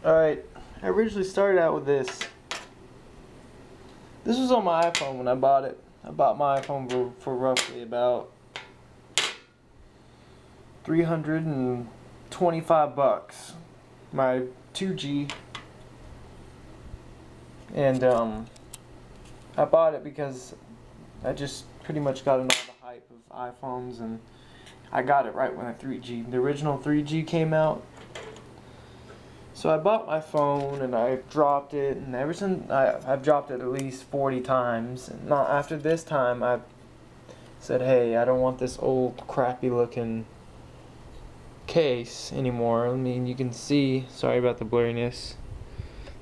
Alright, I originally started out with this. This was on my iPhone when I bought it. I bought my iPhone for roughly about 325 bucks. My 2G. And I bought it because I just pretty much got into all the hype of iPhones, and I got it right when the original 3G came out. So I bought my phone and I dropped it, and ever since I've dropped it at least 40 times. And not after this time, I said, hey, I don't want this old crappy looking case anymore. I mean, you can see, sorry about the blurriness,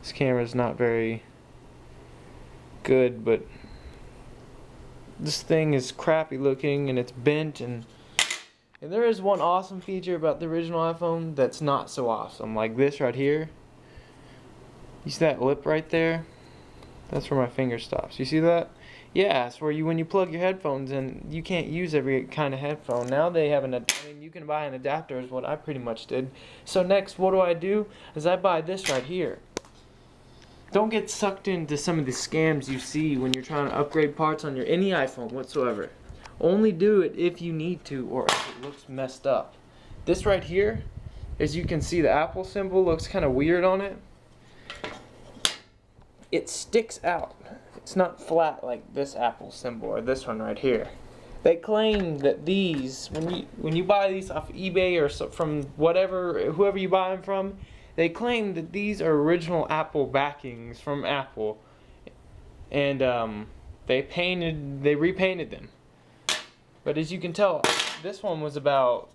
this camera's not very good, but this thing is crappy looking and it's bent, and there is one awesome feature about the original iPhone that's not so awesome, like this right here. You see that lip right there? That's where my finger stops. You see that? Yeah, it's where when you plug your headphones in, you can't use every kind of headphone. Now they have you can buy an adapter, is what I pretty much did. So next, what do? Is I buy this right here. Don't get sucked into some of the scams you see when you're trying to upgrade parts on any iPhone whatsoever. Only do it if you need to, or if it looks messed up. This right here, as you can see, the Apple symbol looks kind of weird on it. It sticks out. It's not flat like this Apple symbol or this one right here. They claim that these, when you buy these off eBay or from whoever you buy them from, they claim that these are original Apple backings from Apple, and they repainted them. But as you can tell, this one was about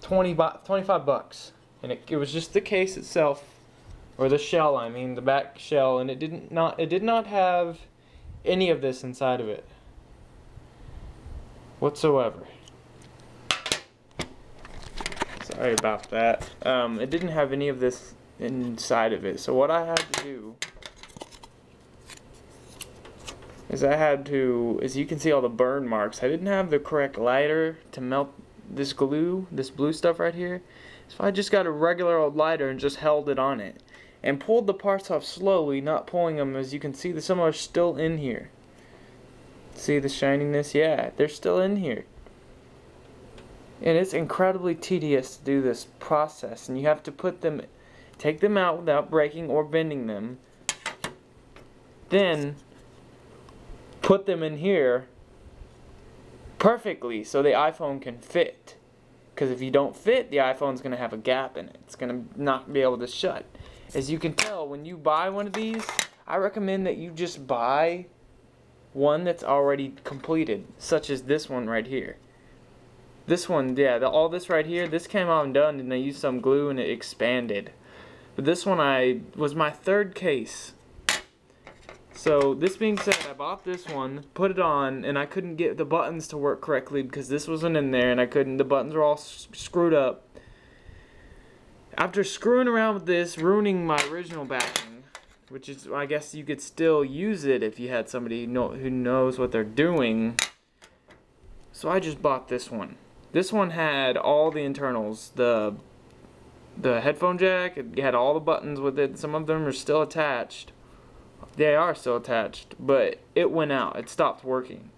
25 bucks, and it was just the case itself, or the shell, I mean, the back shell, and it did not have any of this inside of it whatsoever. Sorry about that. It didn't have any of this inside of it. So what I had to do is as you can see all the burn marks, I didn't have the correct lighter to melt this glue, this blue stuff right here. So I just got a regular old lighter and just held it on it and pulled the parts off slowly, not pulling them. As you can see, some are still in here. See the shininess? Yeah, they're still in here. And it's incredibly tedious to do this process, and you have to take them out without breaking or bending them, then put them in here perfectly so the iPhone can fit. Because if you don't fit, the iPhone's going to have a gap in it. It's going to not be able to shut. As you can tell, when you buy one of these, I recommend that you just buy one that's already completed, such as this one right here. This one, yeah, all this right here, this came out and done, and they used some glue and it expanded. But this one was my third case. So this being said, I bought this one, put it on, and I couldn't get the buttons to work correctly because this wasn't in there, and the buttons were all screwed up. After screwing around with this, ruining my original backing, which is, I guess you could still use it if you had somebody who knows what they're doing. So I just bought this one. This one had all the internals, the headphone jack, it had all the buttons with it. Some of them are still attached. They are still attached, but it went out. It stopped working.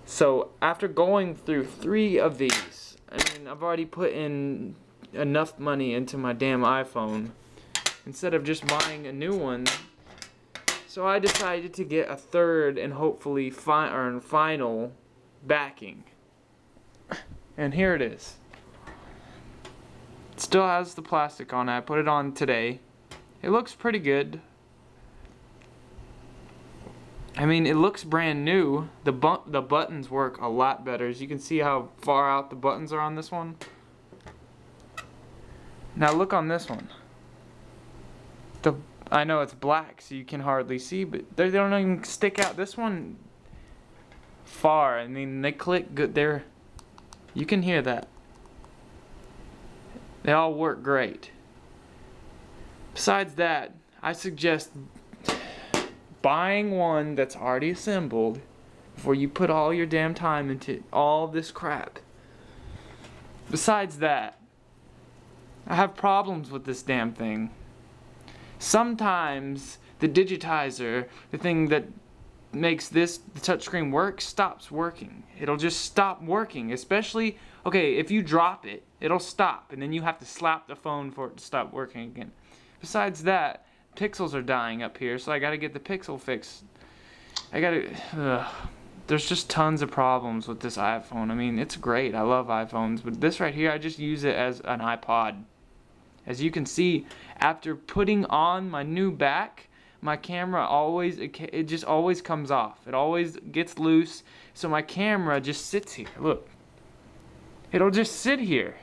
So after going through 3 of these, I mean, I've already put in enough money into my damn iPhone instead of just buying a new one. So I decided to get a third and hopefully final backing. And here it is. It still has the plastic on it. I put it on today. It looks pretty good. I mean, it looks brand new. The buttons work a lot better. As you can see how far out the buttons are on this one. Now look on this one. I know it's black, so you can hardly see, but they don't even stick out. This one, far. I mean, they click good. You can hear that. They all work great. Besides that, I suggest buying one that's already assembled before you put all your damn time into all this crap. Besides that, I have problems with this damn thing. Sometimes the digitizer, the thing that makes the touchscreen work, stops working. It'll just stop working, especially, okay, if you drop it, it'll stop, and then you have to slap the phone for it to stop working again. Besides that, pixels are dying up here, so I gotta get the pixel fixed. There's just tons of problems with this iPhone. I mean, it's great. I love iPhones, but this right here, I just use it as an iPod. As you can see, after putting on my new back, my camera it just always comes off. It always gets loose, so my camera just sits here. Look. It'll just sit here.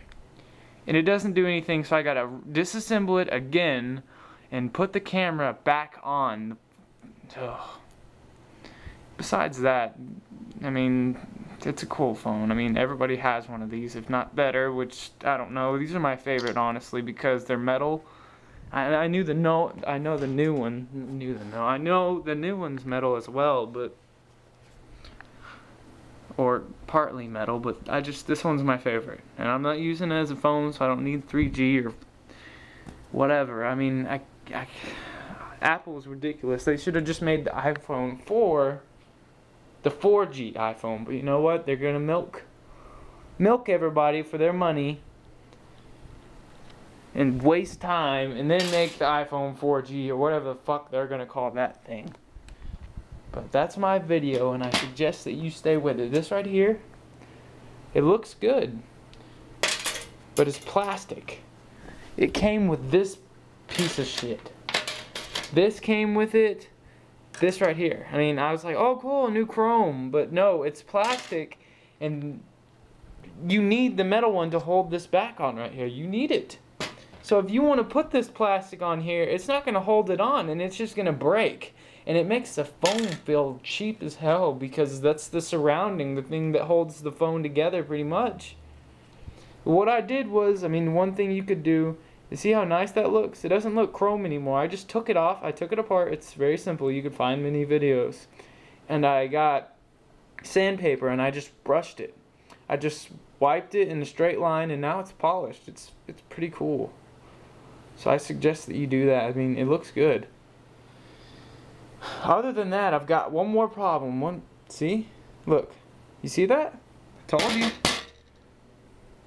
And it doesn't do anything, so I gotta disassemble it again and put the camera back on. Ugh. Besides that, I mean, it's a cool phone. I mean, everybody has one of these, if not better, which, I don't know. These are my favorite, honestly, because they're metal. I know the new one's metal as well, but, or partly metal, but this one's my favorite. And I'm not using it as a phone, so I don't need 3G or whatever. I mean, Apple's ridiculous. They should have just made the iPhone 4 the 4G iPhone, but you know what? They're gonna milk everybody for their money and waste time, and then make the iPhone 4G or whatever the fuck they're gonna call that thing. But that's my video, and I suggest that you stay with it. This right here, it looks good, but it's plastic. It came with this piece of shit. This came with it. This right here. I mean, I was like, oh cool, new chrome, but no, it's plastic, and you need the metal one to hold this back on right here. You need it. So if you want to put this plastic on here, it's not going to hold it on, and it's just going to break. And it makes the phone feel cheap as hell, because that's the surrounding, the thing that holds the phone together pretty much. What I did was, I mean, one thing you could do, you see how nice that looks? It doesn't look chrome anymore. I just took it off. I took it apart. It's very simple. You could find many videos. And I got sandpaper and I just brushed it. I just wiped it in a straight line, and now it's polished. It's pretty cool. So I suggest that you do that. I mean, it looks good. Other than that, I've got one more problem. See? Look. You see that? I told you.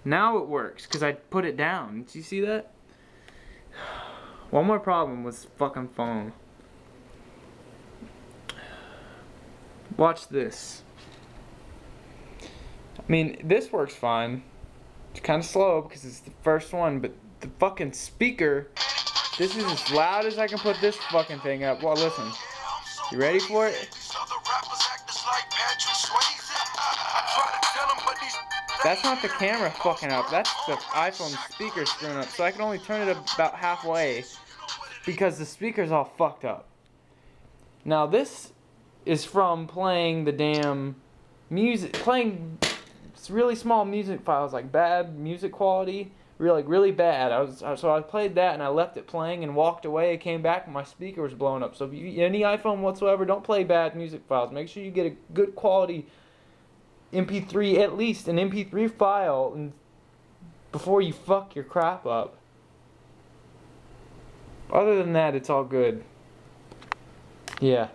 Now it works because I put it down. Did you see that? One more problem with this fucking phone. Watch this. I mean, this works fine. It's kind of slow because it's the first one, but the fucking speaker, this is as loud as I can put this fucking thing up. Well, listen. You ready for it? That's not the camera fucking up. That's the iPhone speaker screwing up. So I can only turn it about halfway because the speaker's all fucked up. Now this is from playing the damn music, playing really small music files, like bad music quality, really bad. So I played that and I left it playing and walked away. I came back and my speaker was blown up. So if you any iPhone whatsoever, don't play bad music files. Make sure you get a good quality MP3, at least an MP3 file, and before you fuck your crap up. Other than that, it's all good. Yeah.